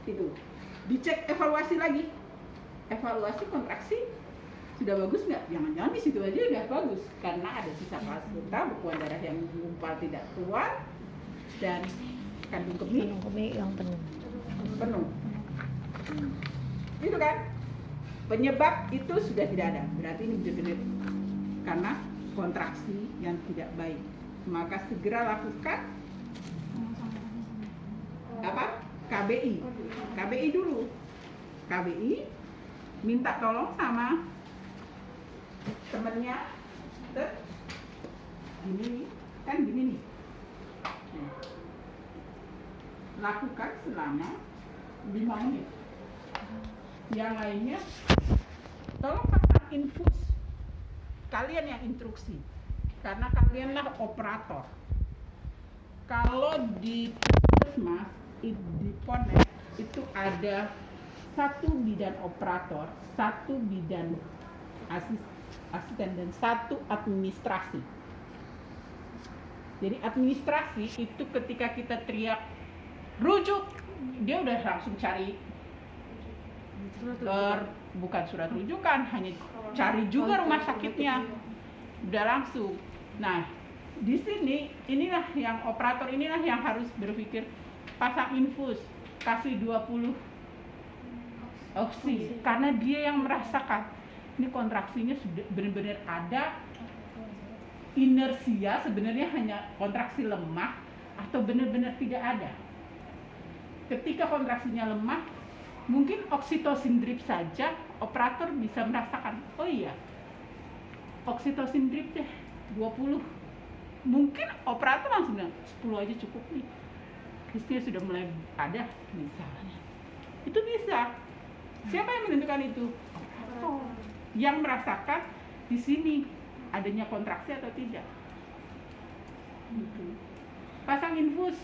Itu dicek evaluasi lagi, evaluasi kontraksi sudah bagus nggak? Jangan-jangan di situ aja udah bagus karena ada sisa plasenta, bekuan darah yang menggumpal tidak keluar, dan kandung kemih yang penuh. Itu kan penyebab itu sudah tidak ada, berarti ini benar-benar karena kontraksi yang tidak baik. Maka segera lakukan apa? KBI dulu. KBI minta tolong sama temennya, gini nih. Lakukan selama 5 menit. Yang lainnya tolong pasang infus. Kalian yang instruksi, karena kalianlah operator. Kalau di puskesmas, di Ponek itu ada 1 bidan operator, 1 bidan asisten, dan 1 administrasi. Jadi administrasi itu ketika kita teriak rujuk, dia udah langsung cari bukan surat rujukan, hanya cari juga rumah sakitnya, udah langsung. Nah, di sini inilah yang operator inilah yang harus berpikir, pasang infus, kasih 20 oksi, karena dia yang merasakan ini kontraksinya sudah benar-benar ada, inersia sebenarnya hanya kontraksi lemah atau benar-benar tidak ada. Ketika kontraksinya lemah, mungkin oksitosin drip saja operator bisa merasakan, oh iya, oksitosin drip deh 20. Mungkin operator langsung bilang 10 aja cukup nih, istrinya sudah mulai ada misalnya. Itu bisa. Siapa yang menentukan itu? Operator yang merasakan di sini adanya kontraksi atau tidak. Pasang infus.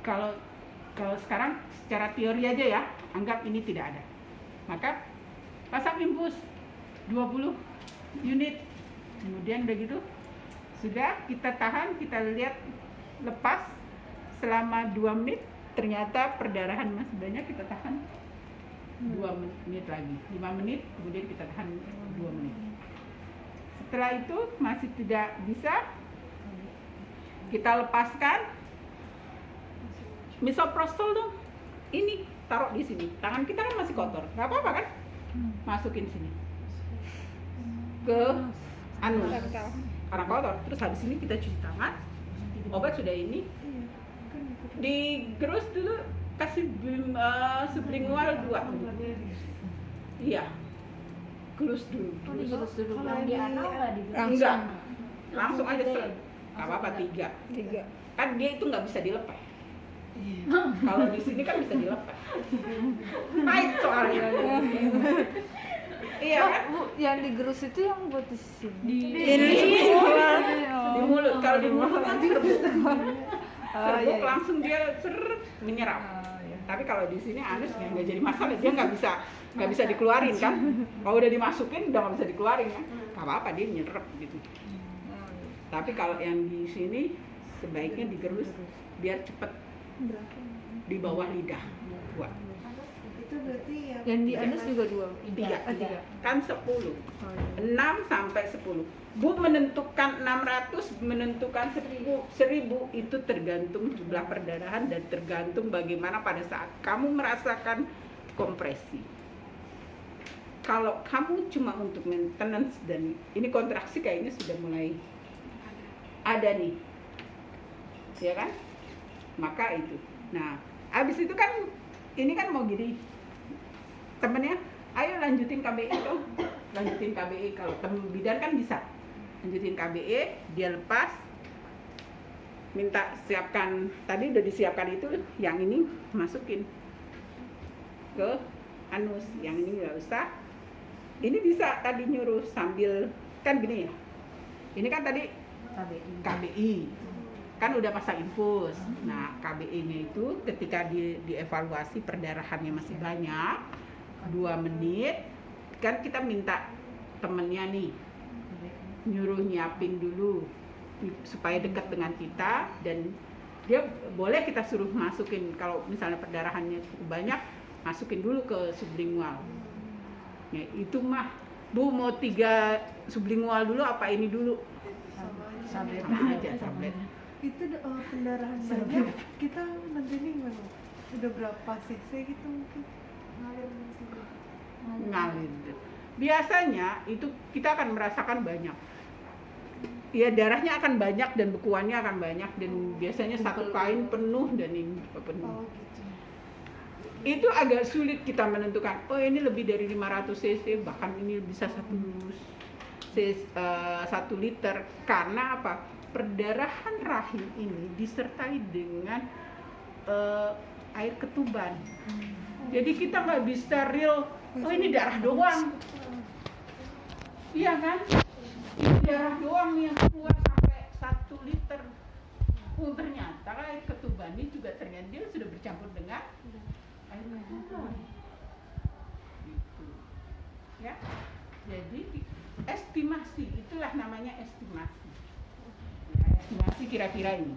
Kalau sekarang secara teori aja ya, anggap ini tidak ada. Maka pasang infus 20 unit. Kemudian udah gitu, sudah kita tahan, kita lihat lepas selama 2 menit, ternyata perdarahan masih banyak, kita tahan 2 menit lagi, 5 menit, kemudian kita tahan 2 menit. Setelah itu masih tidak bisa, kita lepaskan. Misoprostol dong, ini taruh di sini, tangan kita kan masih kotor, nggak apa-apa kan? Masukin sini ke anus karena kotor. Terus habis ini kita cuci tangan, obat sudah ini, digerus dulu, kasih sublingual 2. Iya, gelus dulu. Kalau di anal nggak di Enggak, langsung aja nggak apa-apa 3. Kan dia itu nggak bisa dilepas. Kalau di sini kan bisa dilepas. Pahit soalnya. Iya kan? Bu, yang digerus itu yang buat di sini. Di mulut. Kalau di mulut kan serbuk langsung dia menyerap. Tapi kalau di sini anus ya nggak jadi masalah, dia nggak bisa dikeluarin kan? Kalau udah dimasukin udah nggak bisa dikeluarin kan? Nggak apa-apa, dia nyerap gitu. Tapi kalau yang di sini sebaiknya digerus biar cepet di bawah lidah. 2. Itu berarti yang di anus juga 2. 3. Kan 10. 6 sampai 10. Bu menentukan 600, menentukan 1000 itu tergantung jumlah perdarahan dan tergantung bagaimana pada saat kamu merasakan kompresi. Kalau kamu cuma untuk maintenance dan ini kontraksi kayaknya sudah mulai ada nih, ya kan? Maka itu. Nah, abis itu kan ini kan mau gini, temennya, ayo lanjutin KBI dong, lanjutin KBI. Kalau temen bidan kan bisa lanjutin KBI, dia lepas, minta siapkan, tadi udah disiapkan itu, yang ini masukin ke anus, yang ini nggak usah. Ini bisa tadi nyuruh sambil, kan gini ya, ini kan tadi KBI. Kan udah pasang infus. Nah, KBI-nya itu ketika dievaluasi perdarahannya masih banyak, 2 menit, kan kita minta temennya nih nyuruh nyiapin dulu supaya dekat dengan kita, dan dia boleh kita suruh masukin kalau misalnya perdarahannya cukup banyak, masukin dulu ke sublingual. Ya, itu mah Bu mau 3 sublingual dulu apa ini dulu? Sama aja. Sama aja tablet. Itu pendarahan banyak, kita nantinya gimana? Udah berapa cc gitu mungkin? Ngalir. Biasanya itu kita akan merasakan banyak. Ya darahnya akan banyak dan bekuannya akan banyak dan biasanya satu kain penuh dan ini penuh. Oh gitu. Itu agak sulit kita menentukan. Oh ini lebih dari 500 cc bahkan ini bisa 1 liter karena apa? Perdarahan rahim ini disertai dengan air ketuban. Jadi kita nggak bisa real. Oh ini darah doang. Iya kan? Ini darah doang nih yang keluar sampai 1 liter. Oh ternyata air ketuban ini juga ternyata dia sudah bercampur dengan air ketuban. Gitu. Ya. Jadi estimasi itulah namanya estimasi. Ya, estimasi kira-kira ini.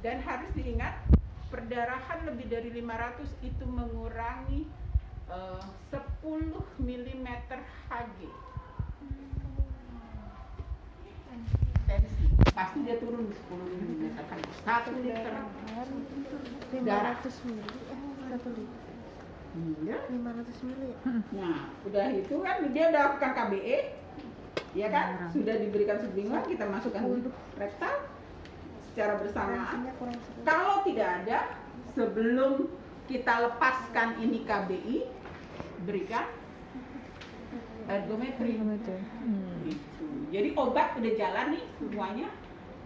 Dan harus diingat perdarahan lebih dari 500 itu mengurangi 10 mm Hg. Tensi pasti dia turun 10 mm Hg. 1 liter darah. 500 mili, 1 liter. Ya. 500 mili ya? Nah, udah itu kan dia udah lakukan KBE, ya kan? Sudah diberikan sublingual, kita masukkan rektal secara bersamaan. Tensinya kurang 10. Kalau tidak ada, sebelum kita lepaskan ini KBI, berikan ergometri. Gitu. Jadi obat udah jalan nih semuanya,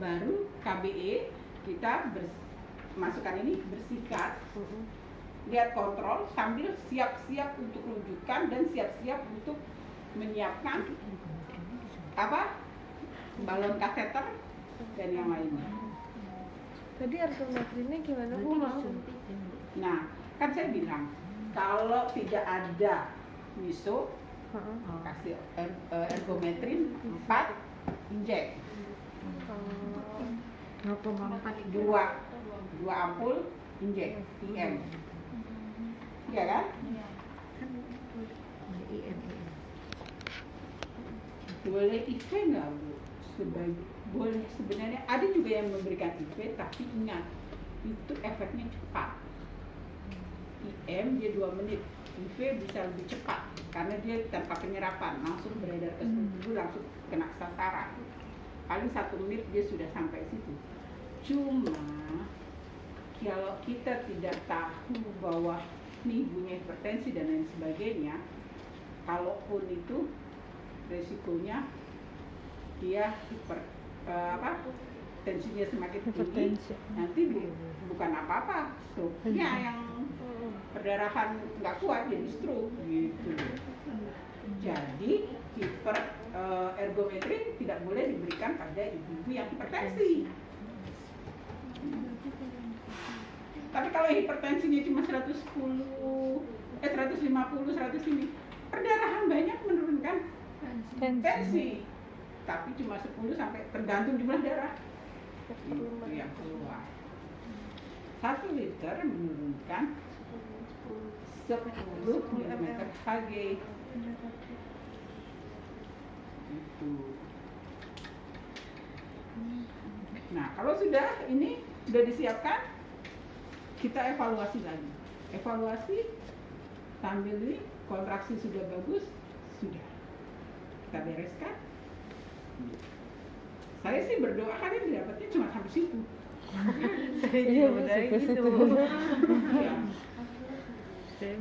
baru KBE kita masukkan ini bersihkan, lihat kontrol sambil siap-siap untuk rujukan dan siap-siap untuk menyiapkan apa balon kateter dan yang lainnya. Tadi ergometrinya gimana Bu? Nah, kan saya bilang kalau tidak ada miso kasih ergometrin 4 injek 2 ampul injek IM, iya kan? Boleh IV nggak Bu? Boleh sebenarnya ada juga yang memberikan IV, tapi ingat itu efeknya cepat. IM dia 2 menit, IV bisa lebih cepat karena dia tanpa penyerapan langsung beredar ke seluruh tubuh, langsung kena sasaran. Paling 1 menit dia sudah sampai situ. Cuma kalau kita tidak tahu bahwa nih punya hipertensi dan lain sebagainya, kalaupun itu resikonya dia tensinya semakin tinggi, nanti bukan apa-apa, stroke-nya yang perdarahan nggak kuat jadi stroke gitu. Jadi ergometri tidak boleh diberikan pada ibu-ibu yang hipertensi. Tapi kalau hipertensinya cuma 150, 100 ini, perdarahan banyak menurunkan tensi. Tapi cuma 10 sampai tergantung jumlah darah itu yang keluar. 1 liter menurunkan 10 mm Hg itu. Nah, kalau sudah ini sudah disiapkan, kita evaluasi lagi. Evaluasi sambil ini kontraksi sudah bagus, sudah kita bereskan. Saya sih berdoa karena dapatnya cuma sampai situ. Iya, dari gitu. Ya.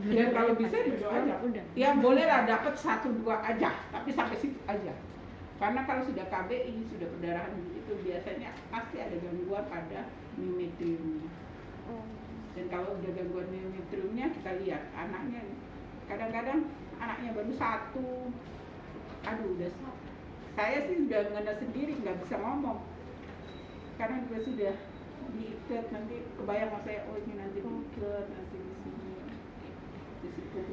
Dan kalau bisa berdoa aja. Ya bolehlah dapat 1-2 aja, tapi sampai situ aja. Karena kalau sudah KBI, sudah perdarahan itu biasanya pasti ada gangguan pada miometriumnya. Dan kalau udah gangguan miometriumnya, kita lihat anaknya, kadang-kadang anaknya baru 1, aduh udah, saya sih udah ngena sendiri, nggak bisa ngomong karena juga sudah diikat, nanti kebayang sama saya, oh ini nanti diikat, nanti di sini, di situ.